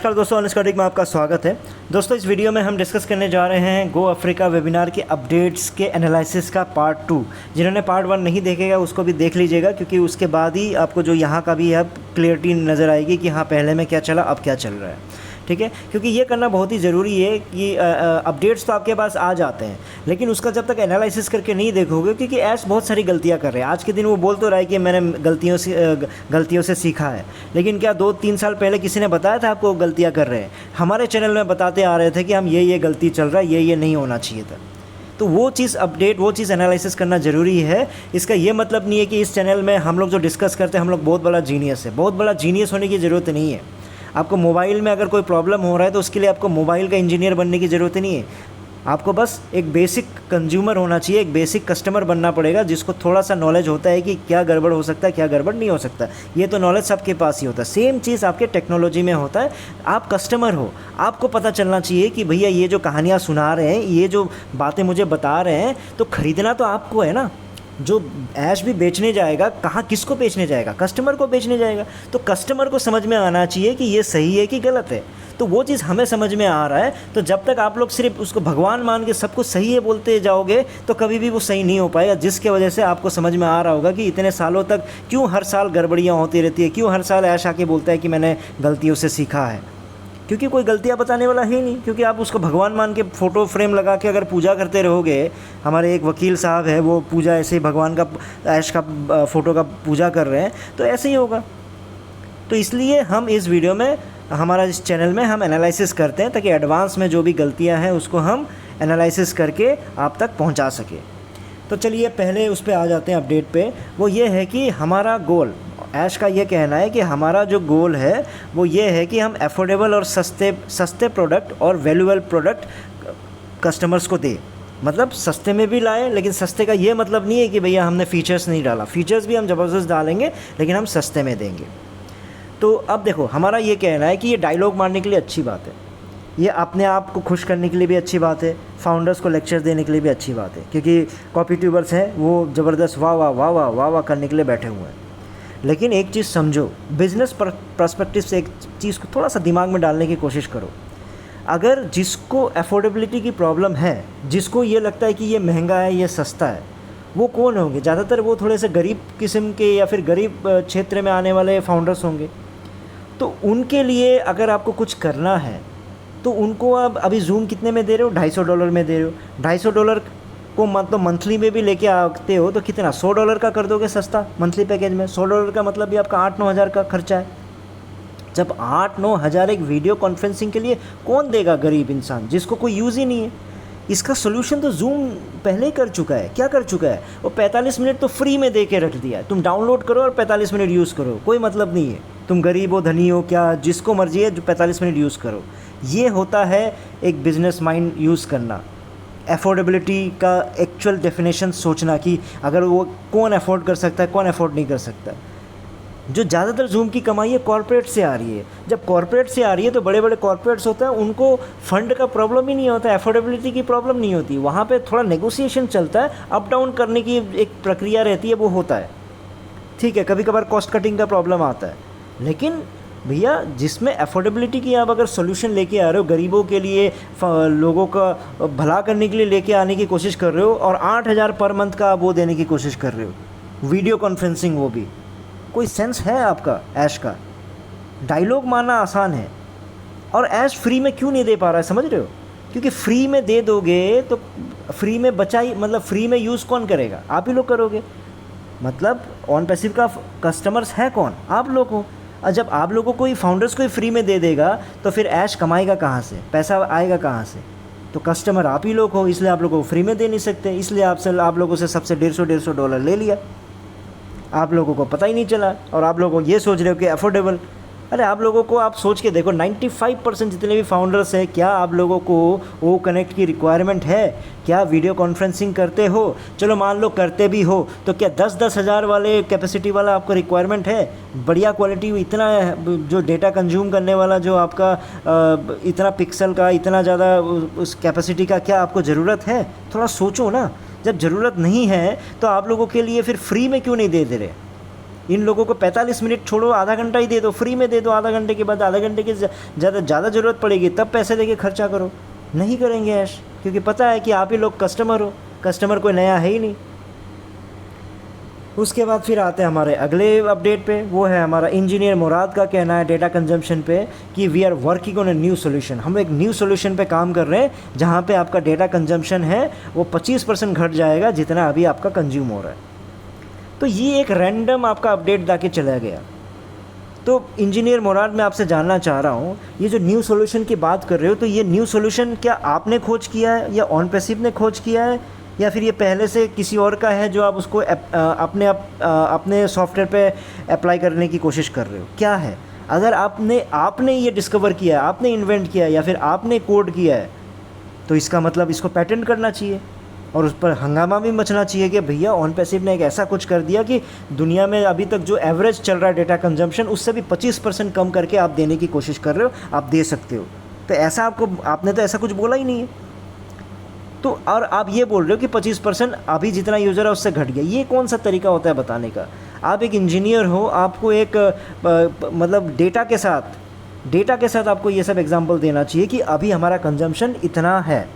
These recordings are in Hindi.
नमस्कार दोस्तों, अनस्कॉटिक में आपका स्वागत है। दोस्तों, इस वीडियो में हम डिस्कस करने जा रहे हैं गो अफ्रीका वेबिनार के अपडेट्स के एनालिसिस का पार्ट 2। जिन्होंने पार्ट 1 नहीं देखेगा उसको भी देख लीजिएगा, क्योंकि उसके बाद ही आपको जो यहाँ का भी अब क्लियरिटी नज़र आएगी कि हाँ पहले में क्या चला अब क्या चल रहा है। ठीक है, क्योंकि ये करना बहुत ही ज़रूरी है कि अपडेट्स तो आपके पास आ जाते हैं, लेकिन उसका जब तक एनालिसिस करके नहीं देखोगे, क्योंकि ऐश बहुत सारी गलतियां कर रहे हैं। आज के दिन वो बोल तो रहा है कि मैंने गलतियों से सीखा है, लेकिन क्या 2-3 साल पहले किसी ने बताया था आपको गलतियां कर रहे हैं? हमारे चैनल में बताते आ रहे थे कि हम ये गलती चल रहा है, ये नहीं होना चाहिए था। तो वो चीज़ अपडेट, वो चीज़ एनालिसिस करना ज़रूरी है। इसका ये मतलब नहीं है कि इस चैनल में हम लोग जो डिस्कस करते हैं हम लोग बहुत बड़ा जीनियस है। बहुत बड़ा जीनियस होने की ज़रूरत नहीं है। आपको मोबाइल में अगर कोई प्रॉब्लम हो रहा है तो उसके लिए आपको मोबाइल का इंजीनियर बनने की ज़रूरत नहीं है। आपको बस एक बेसिक कंज्यूमर होना चाहिए, एक बेसिक कस्टमर बनना पड़ेगा, जिसको थोड़ा सा नॉलेज होता है कि क्या गड़बड़ हो सकता है, क्या गड़बड़ नहीं हो सकता। ये तो नॉलेज सबके पास ही होता है। सेम चीज़ आपके टेक्नोलॉजी में होता है। आप कस्टमर हो, आपको पता चलना चाहिए कि भैया ये जो कहानियाँ सुना रहे हैं, ये जो बातें मुझे बता रहे हैं, तो ख़रीदना तो आपको है ना। जो ऐश भी बेचने जाएगा, कहाँ किसको बेचने जाएगा? कस्टमर को बेचने जाएगा। तो कस्टमर को समझ में आना चाहिए कि ये सही है कि गलत है। तो वो चीज़ हमें समझ में आ रहा है। तो जब तक आप लोग सिर्फ उसको भगवान मान के सब कुछ सही है बोलते जाओगे तो कभी भी वो सही नहीं हो पाएगा। जिसके वजह से आपको समझ में आ रहा होगा कि इतने सालों तक क्यों हर साल गड़बड़ियाँ होती रहती है, क्यों हर साल ऐश आके बोलता है कि मैंने गलतियों से सीखा है। क्योंकि कोई गलतियाँ बताने वाला है नहीं। क्योंकि आप उसको भगवान मान के फ़ोटो फ्रेम लगा के अगर पूजा करते रहोगे, हमारे एक वकील साहब है, वो पूजा ऐसे ही भगवान का ऐश का फ़ोटो का पूजा कर रहे हैं, तो ऐसे ही होगा। तो इसलिए हम इस वीडियो में, हमारा इस चैनल में हम एनालिसिस करते हैं ताकि एडवांस में जो भी गलतियाँ हैं उसको हम एनालिसिस करके आप तक पहुँचा सके। तो चलिए पहले उस पर आ जाते हैं अपडेट पे। वो ये है कि हमारा गोल, ऐश का ये कहना है कि हमारा जो गोल है वो ये है कि हम अफोर्डेबल और सस्ते प्रोडक्ट और वैल्यूएबल प्रोडक्ट कस्टमर्स को दें। मतलब सस्ते में भी लाएं, लेकिन सस्ते का ये मतलब नहीं है कि भैया हमने फ़ीचर्स नहीं डाला। फ़ीचर्स भी हम ज़बरदस्त डालेंगे, लेकिन हम सस्ते में देंगे। तो अब देखो, हमारा ये कहना है कि ये डायलॉग मारने के लिए अच्छी बात है, ये अपने आप को खुश करने के लिए भी अच्छी बात है, फाउंडर्स को लेक्चर देने के लिए भी अच्छी बात है, क्योंकि कॉपी ट्यूबर्स हैं वो ज़बरदस्त वाह वाह वाह वाह वाह वाह करने के लिए बैठे हुए हैं। लेकिन एक चीज़ समझो, बिज़नेस पर्सपेक्टिव से एक चीज़ को थोड़ा सा दिमाग में डालने की कोशिश करो। अगर जिसको अफोर्डेबिलिटी की प्रॉब्लम है, जिसको ये लगता है कि ये महंगा है, ये सस्ता है, वो कौन होंगे? ज़्यादातर वो थोड़े से गरीब किस्म के या फिर गरीब क्षेत्र में आने वाले फाउंडर्स होंगे। तो उनके लिए अगर आपको कुछ करना है तो उनको आप अभी जूम कितने में दे रहे हो? $250 में दे रहे हो। $250 को मतलब मंथली में भी लेके आते हो तो कितना, $100 का कर दोगे सस्ता मंथली पैकेज में। $100 का मतलब भी आपका 8-9 हज़ार का खर्चा है। जब 8-9 हज़ार एक वीडियो कॉन्फ्रेंसिंग के लिए कौन देगा? गरीब इंसान जिसको कोई यूज़ ही नहीं है। इसका सोल्यूशन तो जूम पहले ही कर चुका है। क्या कर चुका है? वो 45 मिनट तो फ्री में दे के रख दिया है। तुम डाउनलोड करो और 45 मिनट यूज़ करो, कोई मतलब नहीं है। तुम गरीब हो, धनी हो, क्या जिसको मर्जी है, जो 45 मिनट यूज़ करो। ये होता है एक बिज़नेस माइंड यूज़ करना। अफोर्डेबिलिटी का एक्चुअल डेफिनेशन सोचना कि अगर वो कौन अफोर्ड कर सकता है, कौन अफोर्ड नहीं कर सकता। जो ज़्यादातर जूम की कमाई है कॉर्पोरेट से आ रही है। जब कॉर्पोरेट से आ रही है तो बड़े बड़े कॉर्पोरेट्स होते हैं, उनको फंड का प्रॉब्लम ही नहीं होता है, अफोर्डेबिलिटी की प्रॉब्लम नहीं होती। वहाँ पे थोड़ा नेगोशिएशन चलता है, अप डाउन करने की एक प्रक्रिया रहती है, वो होता है। ठीक है, कभी कभार कॉस्ट कटिंग का प्रॉब्लम आता है, लेकिन भैया जिसमें अफोर्डेबिलिटी की आप अगर सोल्यूशन लेके आ रहे हो, गरीबों के लिए, लोगों का भला करने के लिए लेके आने की कोशिश कर रहे हो, और 8,000 पर मंथ का आप वो देने की कोशिश कर रहे हो, वीडियो कॉन्फ्रेंसिंग, वो भी कोई सेंस है आपका? ऐश का डायलॉग मारना आसान है, और ऐश फ्री में क्यों नहीं दे पा रहा है, समझ रहे हो? क्योंकि फ्री में दे दोगे तो फ्री में बचाई, मतलब फ्री में यूज़ कौन करेगा? आप ही लोग करोगे। मतलब ऑन पैसिव का कस्टमर्स है कौन? आप लोग हो। और जब आप लोगों को ही, फाउंडर्स को ही फ्री में दे देगा तो फिर ऐश कमाएगा कहाँ से? पैसा आएगा कहाँ से? तो कस्टमर आप ही लोग हो, इसलिए आप लोगों को फ्री में दे नहीं सकते। इसलिए आप लोगों से सबसे $150 ले लिया। आप लोगों को पता ही नहीं चला, और आप लोगों को ये सोच रहे हो कि अफोर्डेबल। अरे आप लोगों को, आप सोच के देखो, 95% जितने भी फाउंडर्स हैं, क्या आप लोगों को वो कनेक्ट की रिक्वायरमेंट है? क्या वीडियो कॉन्फ्रेंसिंग करते हो? चलो मान लो करते भी हो, तो क्या 10-10 हज़ार वाले कैपेसिटी वाला आपको रिक्वायरमेंट है? बढ़िया क्वालिटी, इतना जो डेटा कंज्यूम करने वाला, जो आपका इतना पिक्सल का, इतना ज़्यादा उस कैपेसिटी का क्या आपको ज़रूरत है? थोड़ा सोचो ना। जब ज़रूरत नहीं है तो आप लोगों के लिए फिर फ्री में क्यों नहीं दे रहे? इन लोगों को 45 मिनट छोड़ो, आधा घंटा ही दे दो, फ्री में दे दो, आधा घंटे के बाद आधा घंटे की ज़्यादा ज़रूरत पड़ेगी तब पैसे देके खर्चा करो। नहीं करेंगे ऐश, क्योंकि पता है कि आप ही लोग कस्टमर हो, कस्टमर कोई नया है ही नहीं। उसके बाद फिर आते हैं हमारे अगले अपडेट पे, वो है हमारा इंजीनियर मुराद का कहना है डेटा कंजम्पशन पे कि we are working on a new solution. हम एक न्यू सोल्यूशन पे काम कर रहे हैं जहाँ पे आपका डेटा कंजम्पशन है वो 25% घट जाएगा जितना अभी आपका कंज्यूम हो रहा है। तो ये एक रैंडम आपका अपडेट ला के चला गया। तो इंजीनियर मुराद मैं आपसे जानना चाह रहा हूँ, ये जो न्यू सोल्यूशन की बात कर रहे हो तो ये न्यू सोल्यूशन क्या आपने खोज किया है या ऑनपैसिव ने खोज किया है, या फिर ये पहले से किसी और का है जो आप उसको अपने सॉफ्टवेयर पे अप्लाई करने की कोशिश कर रहे हो, क्या है? अगर आपने ये डिस्कवर किया, आपने इन्वेंट किया या फिर आपने कोड किया है तो इसका मतलब इसको पेटेंट करना चाहिए और उस पर हंगामा भी मचना चाहिए कि भैया ऑनपैसिव ने एक ऐसा कुछ कर दिया कि दुनिया में अभी तक जो एवरेज चल रहा है डेटा कंजम्पशन उससे भी 25% कम करके आप देने की कोशिश कर रहे हो, आप दे सकते हो। तो ऐसा आपने तो ऐसा कुछ बोला ही नहीं है। तो और आप ये बोल रहे हो कि 25% अभी जितना यूज़र है उससे घट गया। ये कौन सा तरीका होता है बताने का? आप एक इंजीनियर हो, आपको एक मतलब डेटा के साथ आपको ये सब एग्जांपल देना चाहिए कि अभी हमारा कंजम्पशन इतना है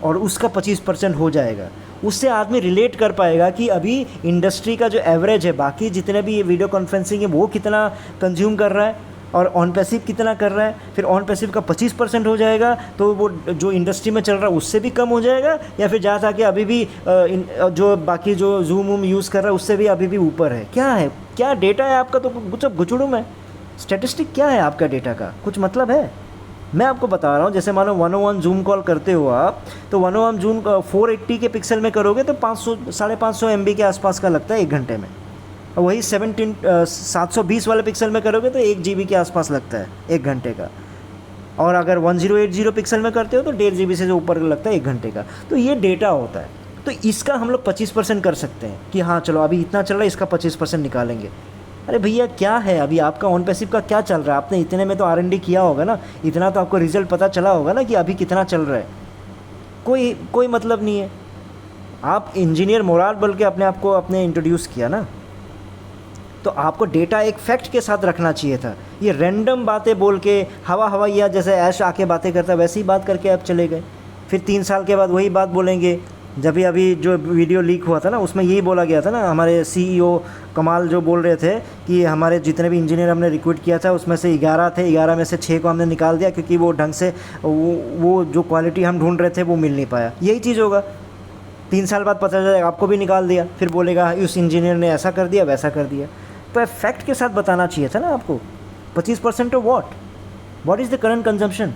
और उसका 25% हो जाएगा। उससे आदमी रिलेट कर पाएगा कि अभी इंडस्ट्री का जो एवरेज है, बाकी जितने भी वीडियो कॉन्फ्रेंसिंग है वो कितना कंज्यूम कर रहा है और ऑनपैसिव कितना कर रहा है। फिर ऑनपैसिव का 25% हो जाएगा तो वो जो इंडस्ट्री में चल रहा है उससे भी कम हो जाएगा, या फिर जहाँ ताकि अभी भी जो बाकी जो जूम वूम यूज़ कर रहा है उससे भी अभी भी ऊपर है। क्या है, क्या डेटा है आपका? तो कुछ गुचड़ुम है। स्टैटिस्टिक क्या है आपका डेटा का? कुछ मतलब है? मैं आपको बता रहा हूँ, जैसे मानो 101 जूम कॉल करते हो आप, तो 101 जूम 480 के पिक्सल में करोगे तो 500 MB के आसपास का लगता है 1 घंटे में। और वही 720 वाले पिक्सल में करोगे तो 1 GB के आसपास लगता है 1 घंटे का। और अगर 1080 पिक्सल में करते हो तो 1.5 GB से ऊपर लगता है 1 घंटे का। तो ये डेटा होता है। तो इसका हम लोग 25% कर सकते हैं कि हाँ चलो अभी इतना चल रहा है, इसका 25% निकालेंगे। अरे भैया क्या है अभी आपका ऑनपैसिव का क्या चल रहा है? आपने इतने में तो R&D किया होगा ना, इतना तो आपको रिजल्ट पता चला होगा ना कि अभी कितना चल रहा है। कोई मतलब नहीं है। आप इंजीनियर मुराद बोल के अपने इंट्रोड्यूस किया ना, तो आपको डेटा एक फैक्ट के साथ रखना चाहिए था। ये रैंडम बातें बोल के हवा या जैसे ऐश आके बातें करता वैसी ही बात करके आप चले गए। फिर 3 साल के बाद वही बात बोलेंगे। जब भी अभी जो वीडियो लीक हुआ था ना उसमें यही बोला गया था ना, हमारे CEO कमाल जो बोल रहे थे कि हमारे जितने भी इंजीनियर हमने रिक्रूट किया था उसमें से 11 थे, 11 में से 6 को हमने निकाल दिया क्योंकि वो ढंग से वो जो क्वालिटी हम ढूंढ रहे थे वो मिल नहीं पाया। यही चीज़ होगा। 3 साल बाद पता चलेगा आपको भी निकाल दिया, फिर बोलेगा उस इंजीनियर ने ऐसा कर दिया वैसा कर दिया। तो फैक्ट के साथ बताना चाहिए था ना आपको। 25% of what is the current consumption?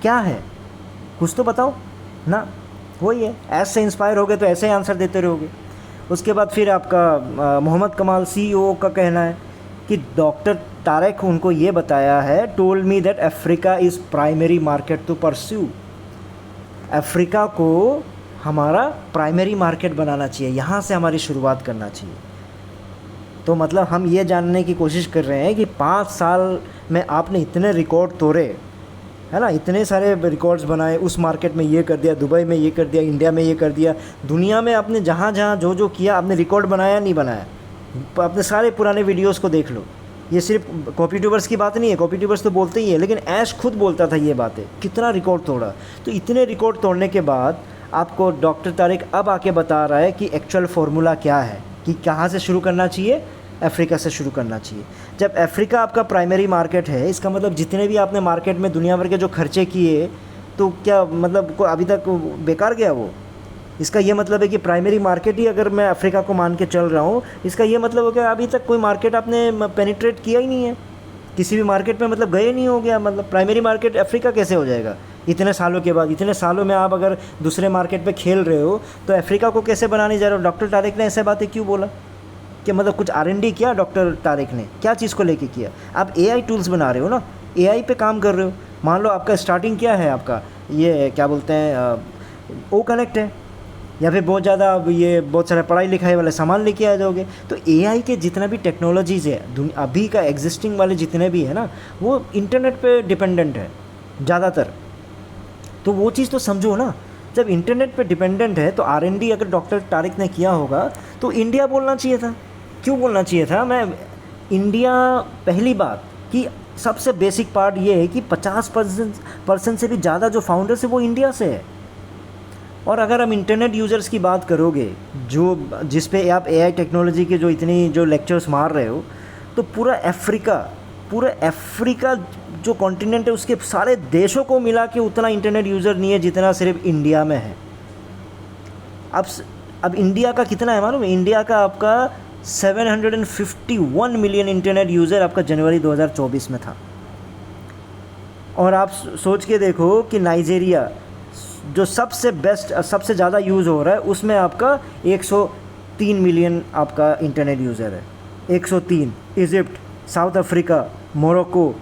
क्या है कुछ तो बताओ ना। वही है, ऐसे इंस्पायर हो गए तो ऐसे ही आंसर देते रहोगे। उसके बाद फिर आपका मोहम्मद कमाल CEO का कहना है कि डॉक्टर तारेक उनको ये बताया है, told me that Africa is primary market to pursue. Africa को हमारा प्राइमरी मार्केट बनाना चाहिए, यहाँ से हमारी शुरुआत करना चाहिए। तो मतलब हम ये जानने की कोशिश कर रहे हैं कि 5 साल में आपने इतने रिकॉर्ड तोड़े है ना, इतने सारे रिकॉर्ड्स बनाए, उस मार्केट में ये कर दिया, दुबई में ये कर दिया, इंडिया में ये कर दिया, दुनिया में आपने जहाँ जहाँ जो किया आपने रिकॉर्ड बनाया नहीं बनाया? अपने सारे पुराने वीडियोस को देख लो। ये सिर्फ कॉपी ट्यूबर्स की बात नहीं है, कॉपी ट्यूबर्स तो बोलते ही है, लेकिन ऐश खुद बोलता था ये बातें, कितना रिकॉर्ड तोड़ा। तो इतने रिकॉर्ड तोड़ने के बाद आपको डॉक्टर तारिक अब आके बता रहा है कि एक्चुअल फार्मूला क्या है, कि कहाँ से शुरू करना चाहिए? अफ्रीका से शुरू करना चाहिए। जब अफ्रीका आपका प्राइमरी मार्केट है, इसका मतलब जितने भी आपने मार्केट में दुनिया भर के जो खर्चे किए तो क्या मतलब को अभी तक बेकार गया वो? इसका ये मतलब है कि प्राइमरी मार्केट ही अगर मैं अफ्रीका को मान के चल रहा हूँ, इसका ये मतलब हो गया अभी तक कोई मार्केट आपने पेनिट्रेट किया ही नहीं है, किसी भी मार्केट में मतलब गए नहीं हो गया। मतलब प्राइमरी मार्केट अफ्रीका कैसे हो जाएगा इतने सालों के बाद? इतने सालों में आप अगर दूसरे मार्केट पे खेल रहे हो तो अफ्रीका को कैसे बनाने जा रहे हो? डॉक्टर तारिक ने ऐसे बातें क्यों बोला? कि मतलब कुछ R&D किया डॉक्टर तारिक ने? क्या चीज़ को लेके किया? आप AI टूल्स बना रहे हो ना, AI पे काम कर रहे हो। मान लो आपका स्टार्टिंग क्या है, आपका ये क्या बोलते हैं O कनेक्ट है, या फिर बहुत ज़्यादा ये बहुत सारे पढ़ाई लिखाई वाले सामान लेके आ जाओगे। तो AI के जितना भी टेक्नोलॉजीज़ है अभी का एग्जिस्टिंग वाले जितने भी है ना, वो इंटरनेट पे डिपेंडेंट है ज़्यादातर। तो वो चीज़ तो समझो ना, जब इंटरनेट पे डिपेंडेंट है तो R&D अगर डॉक्टर तारिक ने किया होगा तो इंडिया बोलना चाहिए था। क्यों बोलना चाहिए था मैं, इंडिया, पहली बात कि सबसे बेसिक पार्ट ये है कि 50% से भी ज़्यादा जो फाउंडर्स है वो इंडिया से है। और अगर हम इंटरनेट यूज़र्स की बात करोगे, जो जिस पे आप एआई टेक्नोलॉजी के जो इतनी जो लेक्चर्स मार रहे हो, तो पूरा अफ्रीका जो कॉन्टिनेंट है उसके सारे देशों को मिला के उतना इंटरनेट यूज़र नहीं है जितना सिर्फ इंडिया में है। अब इंडिया का कितना है मालूम है? इंडिया का आपका 751 मिलियन इंटरनेट यूज़र आपका जनवरी 2024 में था। और आप सोच के देखो कि नाइजीरिया जो सबसे बेस्ट, सबसे ज़्यादा यूज़ हो रहा है, उसमें आपका 103 मिलियन आपका इंटरनेट यूज़र है। 103। Egypt, south Africa, Morocco,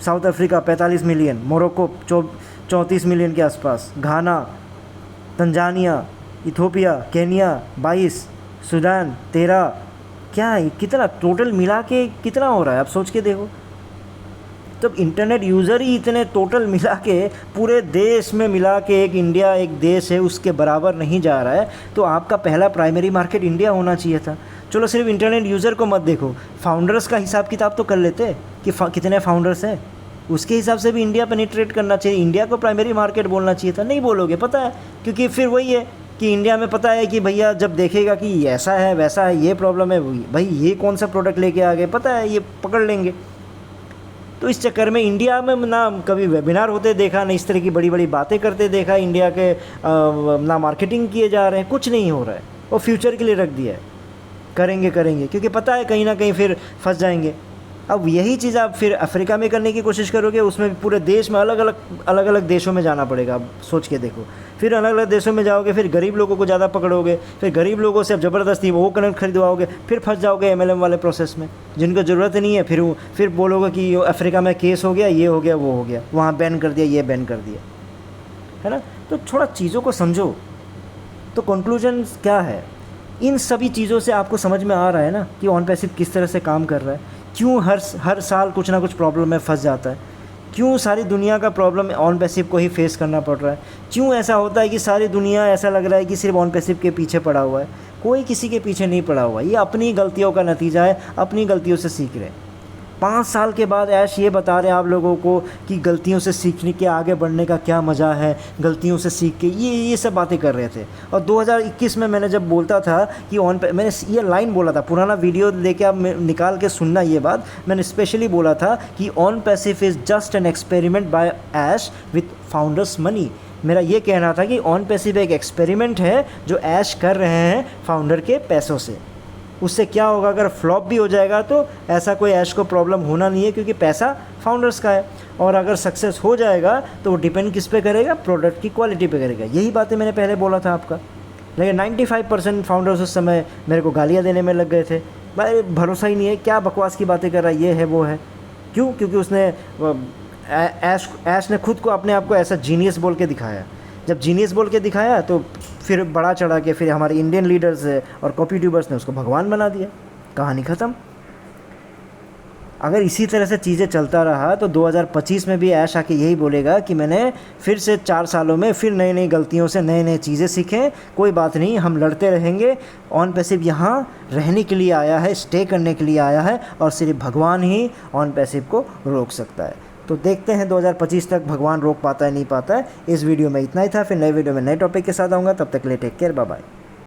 south Africa 45 million, Morocco 34 million के आसपास, घाना, तंजानिया, इथोपिया, केनिया 22, सूडान 13। क्या है कितना टोटल मिला के कितना हो रहा है, आप सोच के देखो। तब इंटरनेट यूज़र ही इतने टोटल मिला के पूरे देश में मिला के एक इंडिया एक देश है उसके बराबर नहीं जा रहा है, तो आपका पहला प्राइमरी मार्केट इंडिया होना चाहिए था। चलो सिर्फ इंटरनेट यूज़र को मत देखो, फाउंडर्स का हिसाब किताब तो कर लेते कि कितने फाउंडर्स हैं, उसके हिसाब से भी इंडिया पेनिट्रेट करना चाहिए। इंडिया को प्राइमरी मार्केट बोलना चाहिए था। नहीं बोलोगे, पता है, क्योंकि फिर वही है कि इंडिया में पता है कि भैया जब देखेगा कि ऐसा है वैसा है, ये प्रॉब्लम है, भाई ये कौन सा प्रोडक्ट लेके आ गए, पता है ये पकड़ लेंगे। तो इस चक्कर में इंडिया में ना कभी वेबिनार होते देखा, ना इस तरह की बड़ी बड़ी बातें करते देखा, इंडिया के ना मार्केटिंग किए जा रहे हैं, कुछ नहीं हो रहा है। और फ्यूचर के लिए रख दिया है, करेंगे क्योंकि पता है कहीं ना कहीं फिर फंस जाएंगे। अब यही चीज़ आप फिर अफ्रीका में करने की कोशिश करोगे, उसमें पूरे देश में अलग अलग देशों में जाना पड़ेगा। आप सोच के देखो, फिर अलग अलग देशों में जाओगे, फिर गरीब लोगों को ज़्यादा पकड़ोगे, फिर गरीब लोगों से अब ज़बरदस्ती वो कनेक्ट खरीदवाओगे, फिर फंस जाओगे एमएलएम वाले प्रोसेस में जिनको ज़रूरत नहीं है। फिर बोलोगे कि अफ्रीका में केस हो गया, ये हो गया, वो हो गया, वहाँ बैन कर दिया, ये बैन कर दिया, है ना। तो थोड़ा चीज़ों को समझो। तो कंक्लूजन क्या है, इन सभी चीज़ों से आपको समझ में आ रहा है ना कि ऑन पैसिव किस तरह से काम कर रहा है, क्यों हर साल कुछ ना कुछ प्रॉब्लम में फंस जाता है, क्यों सारी दुनिया का प्रॉब्लम ऑन पैसिव को ही फेस करना पड़ रहा है, क्यों ऐसा होता है कि सारी दुनिया ऐसा लग रहा है कि सिर्फ ऑन पैसिव के पीछे पड़ा हुआ है। कोई किसी के पीछे नहीं पड़ा हुआ, ये अपनी गलतियों का नतीजा है, अपनी गलतियों से सीख रहे हैं। 5 साल के बाद ऐश ये बता रहे हैं आप लोगों को कि गलतियों से सीखने के, आगे बढ़ने का क्या मज़ा है, गलतियों से सीख के ये सब बातें कर रहे थे। और 2021 में मैंने जब बोलता था कि मैंने ये लाइन बोला था, पुराना वीडियो लेके आप निकाल के सुनना, ये बात मैंने स्पेशली बोला था कि on passive is just an experiment by Ash with founders money. मेरा ये कहना था कि ऑन पैसिव एक एक्सपेरिमेंट है जो ऐश कर रहे हैं फाउंडर के पैसों से। उससे क्या होगा, अगर फ्लॉप भी हो जाएगा तो ऐसा कोई ऐश को प्रॉब्लम होना नहीं है, क्योंकि पैसा फाउंडर्स का है। और अगर सक्सेस हो जाएगा तो वो डिपेंड किस पे करेगा, प्रोडक्ट की क्वालिटी पे करेगा। यही बातें मैंने पहले बोला था आपका। लेकिन 95% फाउंडर्स उस समय मेरे को गालियाँ देने में लग गए थे, भाई भरोसा ही नहीं है, क्या बकवास की बातें कर रहा है, ये है वो है। क्यों? क्योंकि उसने ऐश ने खुद को, अपने आप को ऐसा जीनियस बोल के दिखाया। जब जीनियस बोल के दिखाया तो फिर बड़ा चढ़ा के फिर हमारे इंडियन लीडर्स और कॉपी ट्यूबर्स ने उसको भगवान बना दिया। कहानी ख़त्म। अगर इसी तरह से चीज़ें चलता रहा तो 2025 में भी ऐश आके यही बोलेगा कि मैंने फिर से 4 सालों में फिर नई नई गलतियों से नए नए चीज़ें सीखें। कोई बात नहीं, हम लड़ते रहेंगे। ऑन पैसिव यहाँ रहने के लिए आया है, स्टे करने के लिए आया है, और सिर्फ भगवान ही ऑन पैसिव को रोक सकता है। तो देखते हैं 2025 तक भगवान रोक पाता है नहीं पाता है। इस वीडियो में इतना ही था, फिर नए वीडियो में नए टॉपिक के साथ आऊँगा। तब तक के लिए टेक केयर, बाय बाय।